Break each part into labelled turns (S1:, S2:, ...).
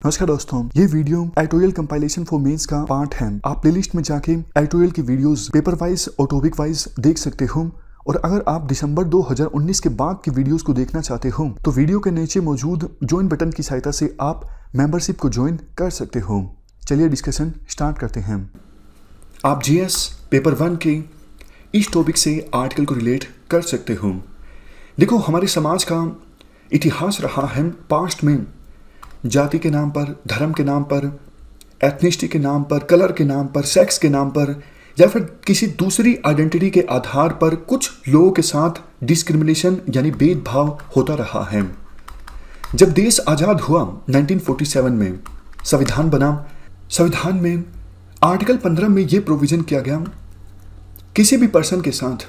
S1: नमस्कार दोस्तों, ये video editorial compilation for mains का पार्ट है। आप प्लेलिस्ट में जाके एडिटोरियल की वीडियोस पेपर वाइज और टॉपिक वाइज देख सकते हो। और अगर आप दिसंबर 2019 के बाद की वीडियोस को देखना चाहते हो तो वीडियो के नीचे मौजूद ज्वाइन बटन की सहायता से आप मेंबरशिप को ज्वाइन कर सकते हो। चलिए डिस्कशन स्टार्ट करते हैं। आप जीएस पेपर 1 के इस टॉपिक से आर्टिकल को रिलेट कर सकते हो। देखो, हमारे समाज का इतिहास रहा है पास्ट में जाति के नाम पर, धर्म के नाम पर, एथनिसिटी के नाम पर, कलर के नाम पर, सेक्स के नाम पर या फिर किसी दूसरी आइडेंटिटी के आधार पर कुछ लोगों के साथ डिस्क्रिमिनेशन यानी भेदभाव होता रहा है। जब देश आज़ाद हुआ 1947 में संविधान बना। संविधान में आर्टिकल 15 में यह प्रोविजन किया गया, किसी भी पर्सन के साथ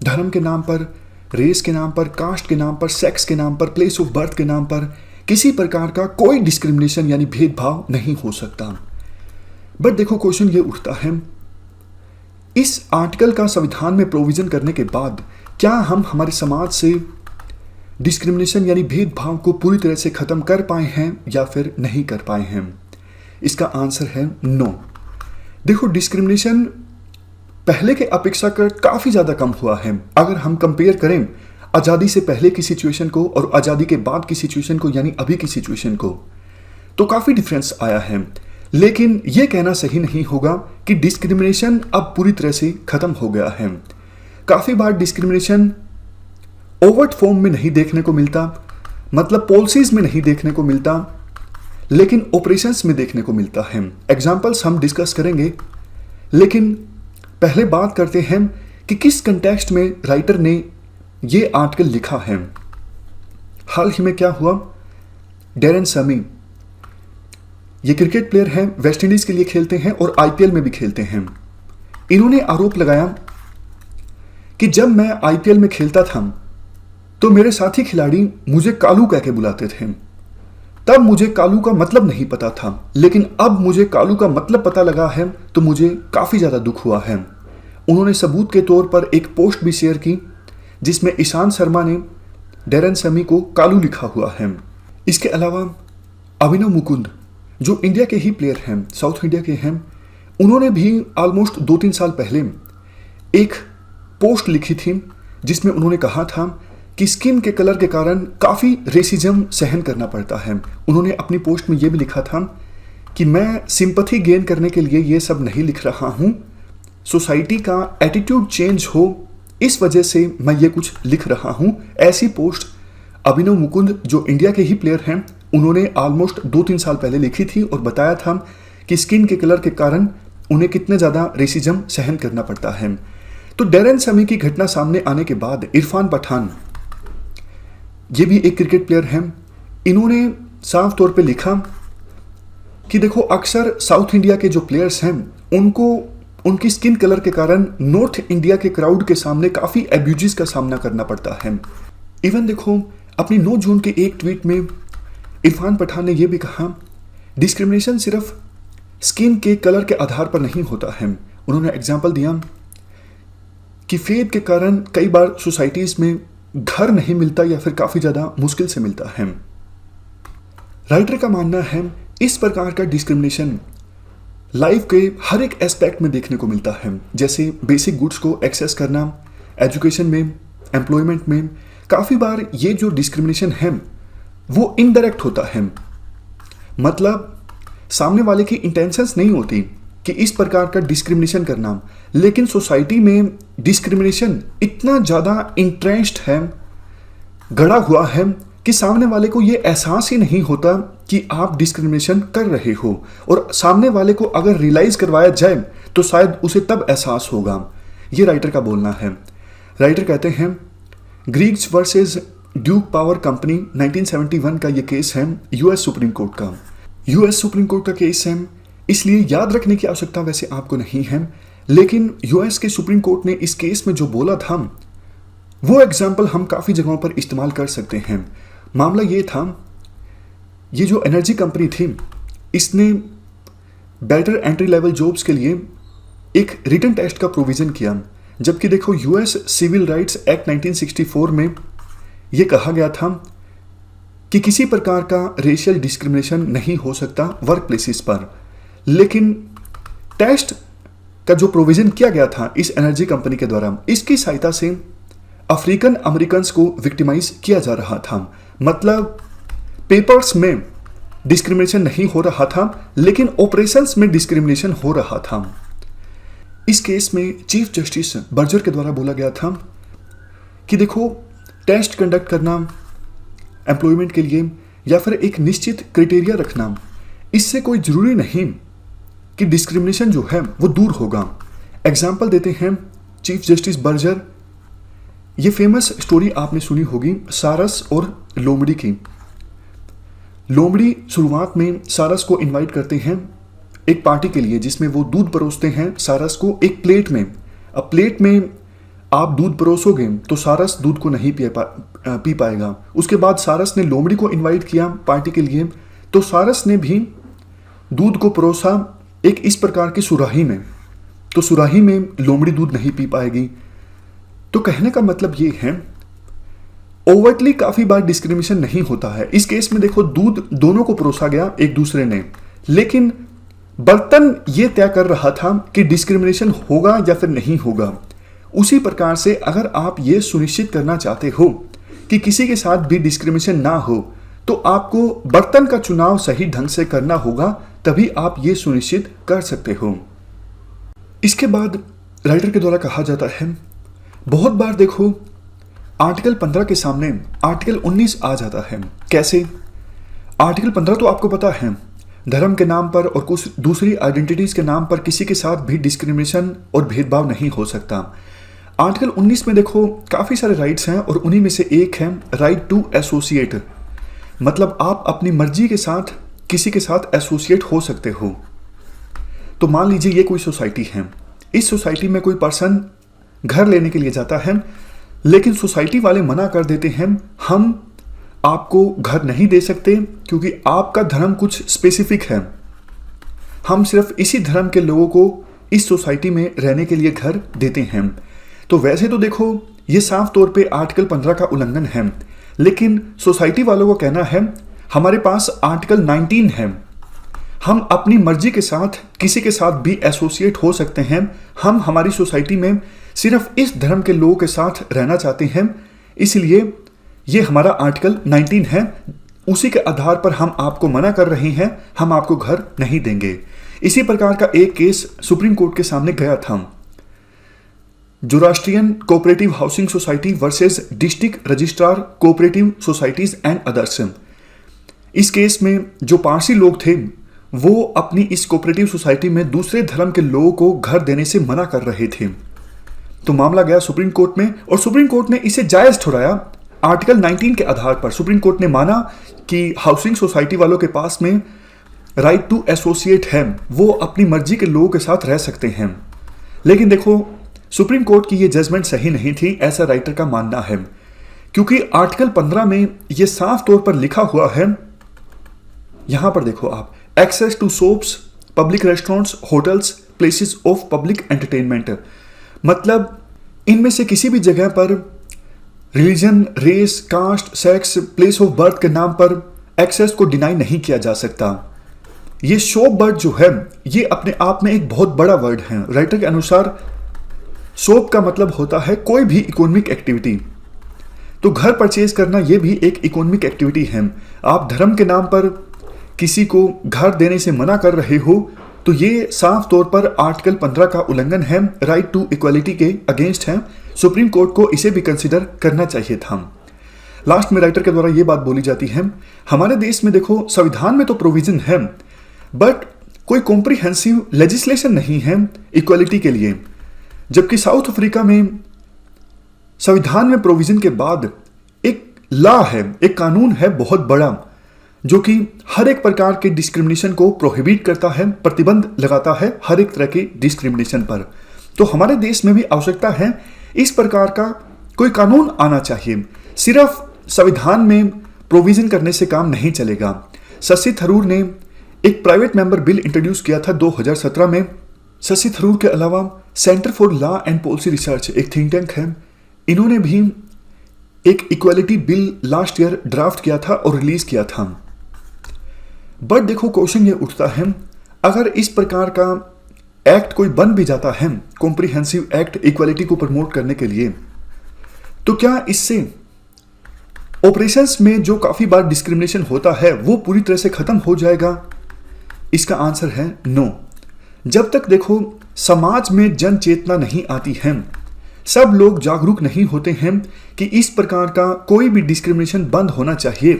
S1: धर्म के नाम पर, रेस के नाम पर, कास्ट के नाम पर, सेक्स के नाम पर, प्लेस ऑफ बर्थ के नाम पर किसी प्रकार का कोई डिस्क्रिमिनेशन यानी भेदभाव नहीं हो सकता। बट देखो, क्वेश्चन ये उठता है, इस आर्टिकल का संविधान में प्रोविजन करने के बाद क्या हम हमारे समाज से डिस्क्रिमिनेशन यानी भेदभाव को पूरी तरह से खत्म कर पाए हैं या फिर नहीं कर पाए हैं? इसका आंसर है नो। देखो, डिस्क्रिमिनेशन पहले के अपेक्षाकृत काफी ज्यादा कम हुआ है। अगर हम कंपेयर करें आज़ादी से पहले की सिचुएशन को और आज़ादी के बाद की सिचुएशन को यानी अभी की सिचुएशन को, तो काफ़ी डिफरेंस आया है। लेकिन यह कहना सही नहीं होगा कि डिस्क्रिमिनेशन अब पूरी तरह से ख़त्म हो गया है। काफ़ी बार डिस्क्रिमिनेशन ओवर्ट फॉर्म में नहीं देखने को मिलता, मतलब पॉलिसीज में नहीं देखने को मिलता, लेकिन ऑपरेशंस में देखने को मिलता है। एग्जाम्पल्स हम डिस्कस करेंगे, लेकिन पहले बात करते हैं कि किस कंटेक्स्ट में राइटर ने ये आर्टिकल लिखा है। हाल ही में क्या हुआ, डेरेन समी, ये क्रिकेट प्लेयर हैं, वेस्ट इंडीज के लिए खेलते हैं और आईपीएल में भी खेलते हैं। इन्होंने आरोप लगाया कि जब मैं आईपीएल में खेलता था तो मेरे साथी खिलाड़ी मुझे कालू कह के बुलाते थे। तब मुझे कालू का मतलब नहीं पता था, लेकिन अब मुझे कालू का मतलब पता लगा है तो मुझे काफी ज्यादा दुख हुआ है। उन्होंने सबूत के तौर पर एक पोस्ट भी शेयर की जिसमें ईशांत शर्मा ने डेरेन समी को कालू लिखा हुआ है। इसके अलावा अभिनव मुकुंद, जो इंडिया के ही प्लेयर हैं, साउथ इंडिया के हैं, उन्होंने भी ऑलमोस्ट 2-3 साल पहले एक पोस्ट लिखी थी जिसमें उन्होंने कहा था कि स्किन के कलर के कारण काफ़ी रेसिज्म सहन करना पड़ता है। उन्होंने अपनी पोस्ट में यह भी लिखा था कि मैं सिंपैथी गेन करने के लिए ये सब नहीं लिख रहा हूँ, सोसाइटी का एटीट्यूड चेंज हो इस वजह से मैं ये कुछ लिख रहा हूं। ऐसी पोस्ट अभिनव मुकुंद, जो इंडिया के ही प्लेयर हैं, उन्होंने ऑलमोस्ट 2-3 साल पहले लिखी थी और बताया था कि स्किन के कलर के कारण उन्हें कितने ज़्यादा रेसिज्म सहन करना पड़ता है। तो डेरेन समी की घटना सामने आने के बाद इरफान पठान, ये भी एक क्रिकेट प्लेयर हैं, इन्होंने साफ तौर पर लिखा कि देखो, अक्सर साउथ इंडिया के जो प्लेयर्स हैं उनको उनकी स्किन कलर के कारण नॉर्थ इंडिया के क्राउड के सामने काफ़ी एब्यूजेस का सामना करना पड़ता है। इवन देखो, अपनी 9 जून के एक ट्वीट में इरफान पठान ने यह भी कहा, डिस्क्रिमिनेशन सिर्फ स्किन के कलर के आधार पर नहीं होता है। उन्होंने एग्जाम्पल दिया कि फेथ के कारण कई बार सोसाइटीज़ में घर नहीं मिलता या फिर काफ़ी ज़्यादा मुश्किल से मिलता है। राइटर का मानना है इस प्रकार का डिस्क्रिमिनेशन लाइफ के हर एक एस्पेक्ट में देखने को मिलता है, जैसे बेसिक गुड्स को एक्सेस करना, एजुकेशन में, एम्प्लॉयमेंट में। काफ़ी बार ये जो डिस्क्रिमिनेशन है वो इनडायरेक्ट होता है, मतलब सामने वाले की इंटेंशंस नहीं होती कि इस प्रकार का डिस्क्रिमिनेशन करना, लेकिन सोसाइटी में डिस्क्रिमिनेशन इतना ज़्यादा इंट्रेंस्ड है, गड़ा हुआ है कि सामने वाले को ये एहसास ही नहीं होता कि आप डिस्क्रिमिनेशन कर रहे हो, और सामने वाले को अगर रियलाइज करवाया जाए तो शायद उसे तब एहसास होगा। ये राइटर का बोलना है। राइटर कहते हैं, Greeks versus Duke power company 1971 का ये केस है यूएस सुप्रीम कोर्ट का। यूएस सुप्रीम कोर्ट का केस है, इसलिए याद रखने की आवश्यकता वैसे आपको नहीं है, लेकिन यूएस के सुप्रीम कोर्ट ने इस केस में जो बोला था वो एग्जाम्पल हम काफ़ी जगहों पर इस्तेमाल कर सकते हैं। मामला ये था, ये जो एनर्जी कंपनी थी, इसने बेटर एंट्री लेवल जॉब्स के लिए एक रिटन टेस्ट का प्रोविज़न किया, जबकि देखो यूएस सिविल राइट्स एक्ट 1964 में ये कहा गया था कि किसी प्रकार का रेशियल डिस्क्रिमिनेशन नहीं हो सकता वर्क प्लेसेस पर। लेकिन टेस्ट का जो प्रोविजन किया गया था इस एनर्जी कंपनी के द्वारा, इसकी सहायता से अफ्रीकन अमेरिकन्स को विक्टिमाइज किया जा रहा था। मतलब पेपर्स में डिस्क्रिमिनेशन नहीं हो रहा था, लेकिन ऑपरेशंस में डिस्क्रिमिनेशन हो रहा था। इस केस में चीफ जस्टिस बर्जर के द्वारा बोला गया था कि देखो, टेस्ट कंडक्ट करना एम्प्लॉयमेंट के लिए या फिर एक निश्चित क्राइटेरिया रखना, इससे कोई जरूरी नहीं कि डिस्क्रिमिनेशन जो है वो दूर होगा। एग्जाम्पल देते हैं चीफ जस्टिस बर्जर। ये फेमस स्टोरी आपने सुनी होगी सारस और लोमड़ी की। लोमड़ी शुरुआत में सारस को इनवाइट करते हैं एक पार्टी के लिए, जिसमें वो दूध परोसते हैं सारस को एक प्लेट में। अब प्लेट में आप दूध परोसोगे तो सारस दूध को नहीं पी पाएगा। उसके बाद सारस ने लोमड़ी को इनवाइट किया पार्टी के लिए, तो सारस ने भी दूध को परोसा एक इस प्रकार की सुराही में, तो सुराही में लोमड़ी दूध नहीं पी पाएगी। तो कहने का मतलब ये है, ओवरटली काफी बार डिस्क्रिमिनेशन नहीं होता है। इस केस में देखो, दूध दोनों को परोसा गया एक दूसरे ने, लेकिन बर्तन ये तय कर रहा था कि डिस्क्रिमिनेशन होगा या फिर नहीं होगा। उसी प्रकार से अगर आप ये सुनिश्चित करना चाहते हो कि किसी के साथ भी डिस्क्रिमिनेशन ना हो, तो आपको बर्तन का चुनाव सही ढंग से करना होगा, तभी आप ये सुनिश्चित कर सकते हो। इसके बाद राइटर के द्वारा कहा जाता है, बहुत बार देखो आर्टिकल 15 के सामने आर्टिकल 19 आ जाता है। कैसे? आर्टिकल 15 तो आपको पता है, धर्म के नाम पर और कुछ दूसरी आइडेंटिटीज के नाम पर किसी के साथ भी डिस्क्रिमिनेशन और भेदभाव नहीं हो सकता। आर्टिकल 19 में देखो काफी सारे राइट्स हैं, और उन्हीं में से एक है राइट टू एसोसिएट। मतलब आप अपनी मर्जी के साथ किसी के साथ एसोसिएट हो सकते हो। तो मान लीजिए ये कोई सोसाइटी है, इस सोसाइटी में कोई पर्सन घर लेने के लिए जाता है, लेकिन सोसाइटी वाले मना कर देते हैं, हम आपको घर नहीं दे सकते क्योंकि आपका धर्म कुछ स्पेसिफिक है, हम सिर्फ इसी धर्म के लोगों को इस सोसाइटी में रहने के लिए घर देते हैं। तो वैसे तो देखो ये साफ तौर पे आर्टिकल 15 का उल्लंघन है, लेकिन सोसाइटी वालों को कहना है हमारे पास आर्टिकल 19 है, हम अपनी मर्जी के साथ किसी के साथ भी एसोसिएट हो सकते हैं, हम हमारी सोसाइटी में सिर्फ इस धर्म के लोगों के साथ रहना चाहते हैं, इसलिए ये हमारा आर्टिकल 19 है, उसी के आधार पर हम आपको मना कर रहे हैं, हम आपको घर नहीं देंगे। इसी प्रकार का एक केस सुप्रीम कोर्ट के सामने गया था, Zoroastrian cooperative housing society versus district registrar cooperative societies and others. इस केस में जो पारसी लोग थे वो अपनी इस कोऑपरेटिव सोसाइटी में दूसरे धर्म के लोगों को घर देने से मना कर रहे थे। तो मामला गया सुप्रीम कोर्ट में, और सुप्रीम कोर्ट ने इसे जायज ठहराया। आर्टिकल 19 के आधार पर सुप्रीम कोर्ट ने माना कि हाउसिंग सोसाइटी वालों के पास में राइट टू एसोसिएट है, वो अपनी मर्जी के लोगों के साथ रह सकते हैं। लेकिन देखो सुप्रीम कोर्ट की ये जजमेंट सही नहीं थी, ऐसा राइटर का मानना है, क्योंकि आर्टिकल 15 में ये साफ तौर पर लिखा हुआ है, यहां पर देखो आप, access to shops, public restaurants, hotels, places of public entertainment. मतलब इनमें से किसी भी जगह पर religion, race, caste, sex, place of birth के नाम पर एक्सेस को डिनाई नहीं किया जा सकता। ये शॉप वर्ड जो है ये अपने आप में एक बहुत बड़ा वर्ड है। राइटर के अनुसार शॉप का मतलब होता है कोई भी इकोनॉमिक एक्टिविटी, तो घर परचेज करना ये भी एक इकोनॉमिक एक्टिविटी है। आप धर्म के नाम पर किसी को घर देने से मना कर रहे हो, तो ये साफ तौर पर आर्टिकल 15 का उल्लंघन है, राइट टू इक्वालिटी के अगेंस्ट है। सुप्रीम कोर्ट को इसे भी कंसिडर करना चाहिए था। लास्ट में राइटर के द्वारा ये बात बोली जाती है, हमारे देश में देखो संविधान में तो प्रोविजन है, बट कोई कॉम्प्रिहेंसिव लेजिस्लेशन नहीं है इक्वालिटी के लिए। जबकि साउथ अफ्रीका में संविधान में प्रोविजन के बाद एक लॉ है, एक कानून है बहुत बड़ा, जो कि हर एक प्रकार के डिस्क्रिमिनेशन को प्रोहिबिट करता है, प्रतिबंध लगाता है हर एक तरह के डिस्क्रिमिनेशन पर। तो हमारे देश में भी आवश्यकता है इस प्रकार का कोई कानून आना चाहिए। सिर्फ संविधान में प्रोविजन करने से काम नहीं चलेगा। शशि थरूर ने एक प्राइवेट मेंबर बिल इंट्रोड्यूस किया था 2017 में। शशि थरूर के अलावा centre for law and policy research एक थिंक टैंक है, इन्होंने भी एक equality bill last year draft किया था और रिलीज किया था। बट देखो क्वेश्चन ये उठता है, अगर इस प्रकार का एक्ट कोई बन भी जाता है, कॉम्प्रिहेंसिव एक्ट इक्वालिटी को प्रमोट करने के लिए, तो क्या इससे ऑपरेशंस में जो काफी बार डिस्क्रिमिनेशन होता है वो पूरी तरह से खत्म हो जाएगा? इसका आंसर है नो। जब तक देखो समाज में जन चेतना नहीं आती है, सब लोग जागरूक नहीं होते हैं कि इस प्रकार का कोई भी डिस्क्रिमिनेशन बंद होना चाहिए,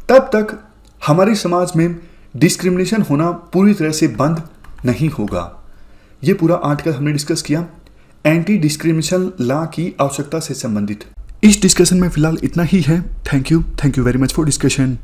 S1: तब तक हमारे समाज में डिस्क्रिमिनेशन होना पूरी तरह से बंद नहीं होगा। ये पूरा आर्टिकल हमने डिस्कस किया एंटी डिस्क्रिमिनेशन लॉ की आवश्यकता से संबंधित। इस डिस्कशन में फिलहाल इतना ही है। Thank you very much for discussion.